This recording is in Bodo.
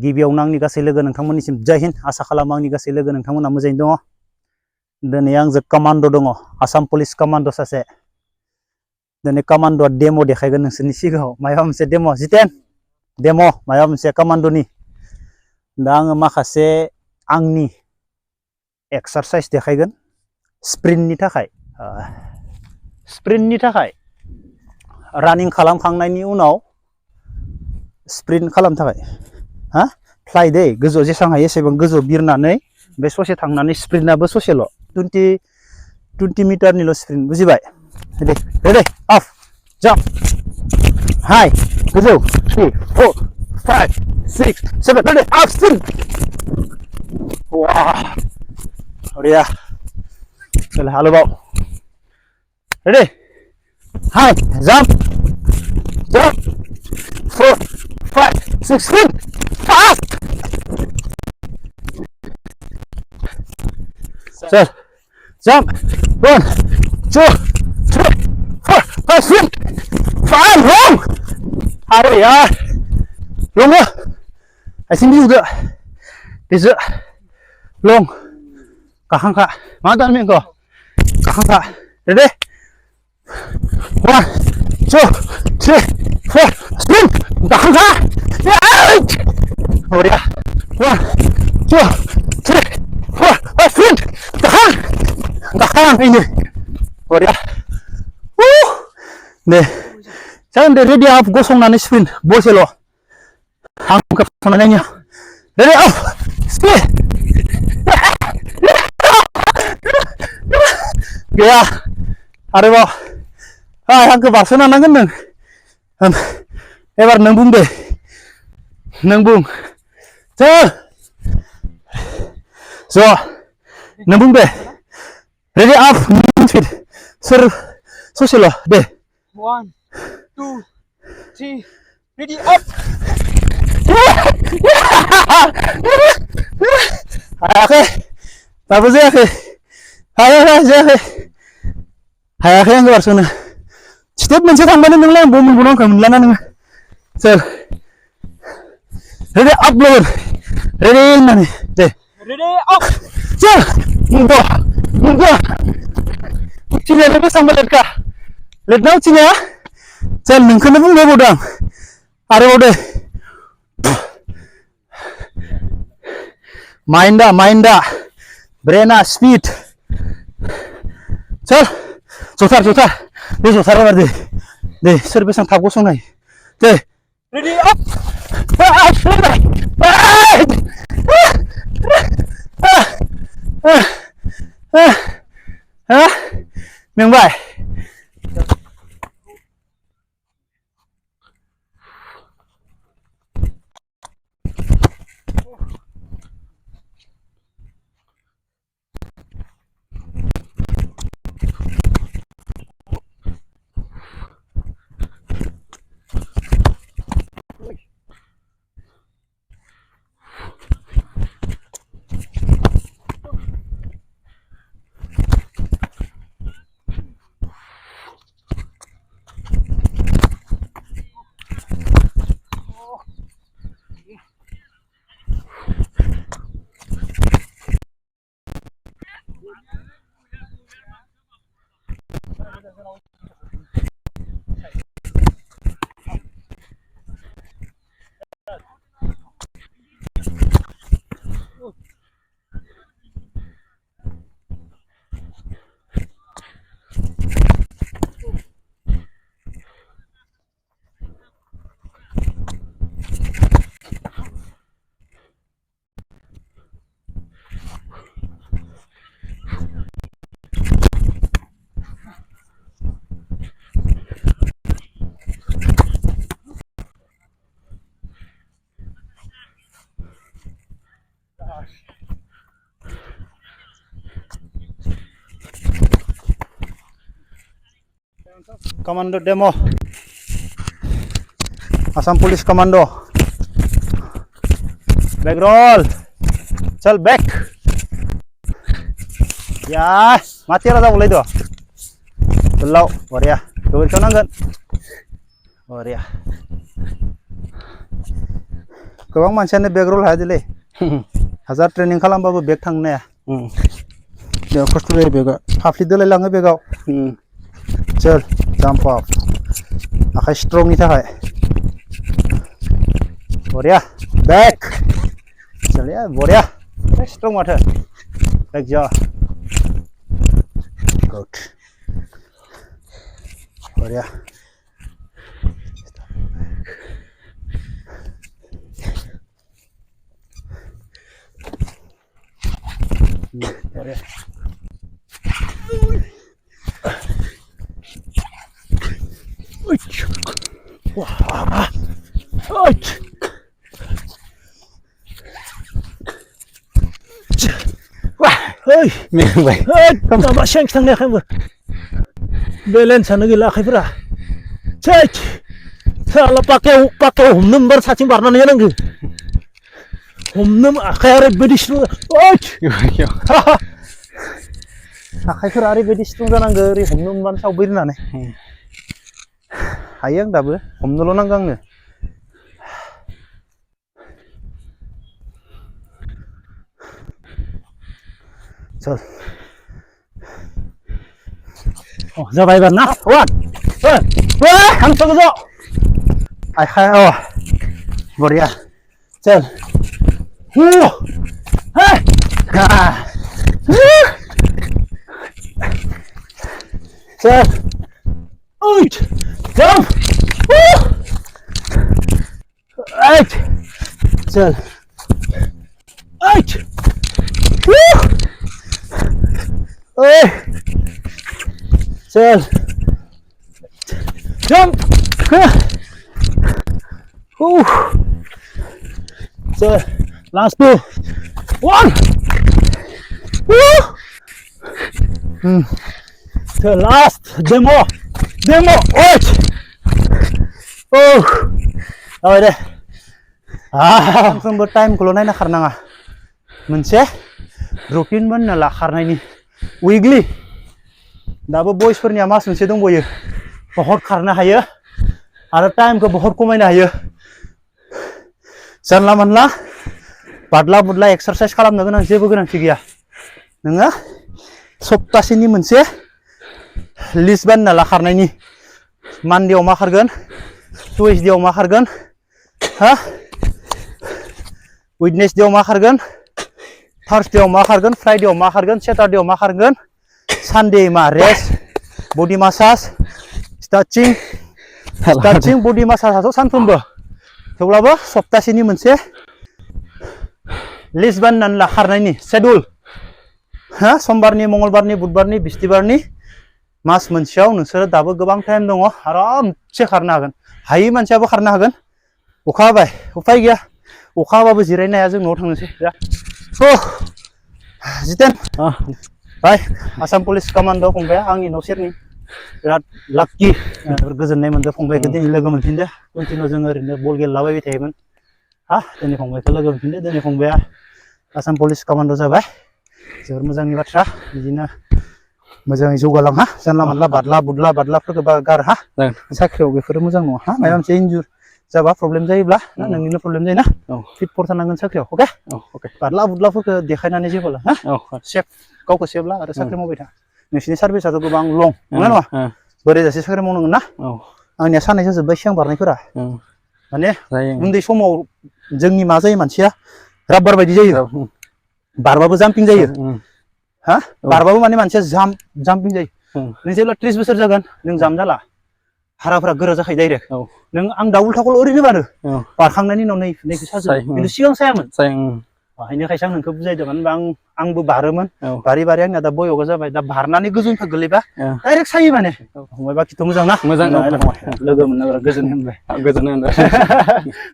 गिबियावनो आंनि गासै लोगो नोंथांमोननिसिम जय हिन्द आसा खालामो आंनि गासै लोगो नोंथांमोना मोजाङै दङ। दिनै आंजों कमान्ड' दङ, आसाम पुलिस कमान्ड' सासे। दिनै कमान्ड'आ डेम' देखायगोन नोंसोरनि सिगाङाव माबा मोनसे डेम' जितेन डेम' माबा मोनसे कमान्ड'नि। दा आङो माखासे आंनि एक्सारसाइज देखायगोन स्प्रिन्टनि थाखाय रानिं खालामखांनायनि उनाव स्प्रिन्ट खालामनो थाखाय हा फ्लाइ दै गोजौआव जेसेबां हायो एसेबां गोजौआव बिरनानै बे ससे थांनानै स्प्रिन्टआबो ससेल' 20 मिटारनिल' स्प्रिन्ट बुजिबाय? रेडि अफ जाम्प हाय गोजौ 3 4 5 6 7 रेडि अफ स्प्रिन्ट वाह बढिया चल हालोबाव रेडि हाय जाम्प 4 5 6 स्प्रिन्ट फास्ट चल jump 1 2 3 4 5 sprint 5 long aduh ya long ya sini juga bisa long kakang kak mana nih kok kakang kak ready 1 2 3 4 sprint kakang kak oh ya 1 2 3 4 5 sprint kakang ini oh ya nih jangan ready up gosongnaनै sprint boseल' आं खालामनायनिया ready up sprint गैया आरोबाव आंखौ बारस'नो हानांगोन नों एबार नों बुं दे नों बुं ज' नों बुं दे ready up speed सोर ससेल' दे 1 2 3 ready up हायाखै दाबो जायाखै जायाखै हायाखै आं बारस'नो स्टेप मोनसे थांबानो नोंलाय आं मोनबावनो आंखौ मोनलाना नोङो सोर रेडि आप लोगोन रेडि होननानै दे ready up सोर मुंखौ उथिनायानो बेसेबां लेटखा लेटना उथिनाया सोर नोंखौनो बुंबाय बावदों आं आरोबाव दे माइन्डा ब्रेना स्पिड सोर जथार बे जथार एबार दे सोर बेसेबां थाब गसंनाय दे ready up मेंबाय कमान्ड' डेम' Assam police command' back roll चल बैक या माथिया जाबावलाय द' गोलाव बरिया गोबोरखियाव नांगोन बरिया गोबां मानसियानो बेग रल हायादिलै हाजार ट्रेनिं खालामबाबो बेग थांनो हाया बेयाव खस्थ' जायो बेगा फाफ्लि दोलाय लाङो बेगाव चल जाम्प अफ आखाइ स्ट्रंनि थाखाय बरिया बेग चलिया बरिया स्ट्रं माथो बेग जा गुड बरिया बरिया Hei, मेंबाय माबा सें थांनो आखाइबो बेलेन्सआनो गैला आखाइफोरा चैट साला पाकायाव हमनो मोनबा साथिं बारनानै होनांगौ हमनो आखाइया ओरैबायदि स्ट्रं आखाइफोरा ओरैबायदि स्ट्रं जानांगौ ओरै हमनो मोनबानो सावबै होननानै हायो आं दाबो हमनोल' नांगौ आंनो चल जाबाय एबार ना हांसो गोजौ आखाइ बरिया चल चल jump चल चल jump चल last two 1 the last demo जाबाय दे सानफ्रोमबो टाइमखौल' नायना खारनाङा मोनसे रुटिन मोननो खारनायनि उइकलि दाबो बयसफोरनिया मास मोनसे दंबयो बहुत खारनो हायो आरो टाइमखौ बहुत खमायनो हायो जानला मोनला बादला बुदला एक्सारसाइज खालामनो गोनां जेबो गोनांथि गैया नोङो सप्तासेनि मोनसे लिस्ट बानायना ला खारनायनि मानडेआव मा खारगोन टुइसडेआव मा खारगोन हा वेडनेसडेआव मा खारगोन थार्सडेआव मा खारगोन फ्राइडेआव मा खारगोन सेटारडेआव मा खारगोन सानडे मा रेस्ट बडि मासाज स्ट्रेचिं बडि मासाजआथ' सानफ्रोमबो थेवब्लाबो सप्तासेनि मोनसे लिस्ट बानायनानै ला खारनायनि शेड्युल हा समबारनि मंगलबारनि बुधबारनि बिस्थिबारनि मास मोनसेयाव नोंसोरो दाबो गोबां टाइम दङ आरामसे खारनो हागोन हायै मानसियाबो खारनो हागोन अखा हाबाय उफाय गैया अखा हाबाबो जिरायनो हाया जों न'आव थांनोसै जितेन बाय आसाम पुलिस कमान्ड' फंबाया आंनि न' सेरनि बिराद लाक्कि गोजोननाय मोनदों फंबायखौ दिनै लोगो मोनफिनदो कन्टिनिउ जों ओरैनो बल गेलेलाबायबाय थायोमोन हा दिनै फंबायखौ लोगो मोनफिनदो दिनै फंबाया आसाम पुलिस कमान्ड' जाबाय जोबोर मोजांनि बाथ्रा बिदिनो मोजाङै जौगालां हा जानला मोनला बादलाफोरखौ गार हा साख्रियाव बेफोरो मोजां नङा हा माबा मोनसे इन्जुर जाबा प्रब्लेम जायोब्ला नोंनिनो प्रब्लेम जायोना फिट फर थानांगोन साख्रियाव अके बादला बुदलाफोरखौ देखायनानै जेबो हा सेफ गावखौ सेफला आरो साख्रि मावबाय था नोंसिनि सार्भिसाथ' गोबां लं नङा नङा बोरै जासे साख्रि मावनांगोन ना आंनिया सानैसो जोब्बाय सिगां बारनायफोरा माने उन्दै समाव जोंनि मा जायो मानसिया राबार बायदि जायो बारबाबो जाम्पिं जायो हा बारबाबो माने मानसिया जाम्पिं जायो नों जेब्ला 30 बोसोर जागोन नों जाम जाला हाराफोरा गोरा जाखायो डाइरेक्ट नों आं दा उल्थाखौल' ओरैनो बारो बारखांनायनि उनाव नैखौ साजोबो खिन्थु सिगां सायामोन बेनिखायसो आं नोंखौ बुजायदों मानो होनबा आंबो बारोमोन बारि आंना दा बयगा जाबाय दा बारनानै गोजौनिफ्राय गोलैबा डाइरेक्ट सायो माने फंबाय बाखिथ' मोजां ना मोजां लोगो मोननो बिराद गोजोननाय मोनबाय गोजोननाय मोनबाय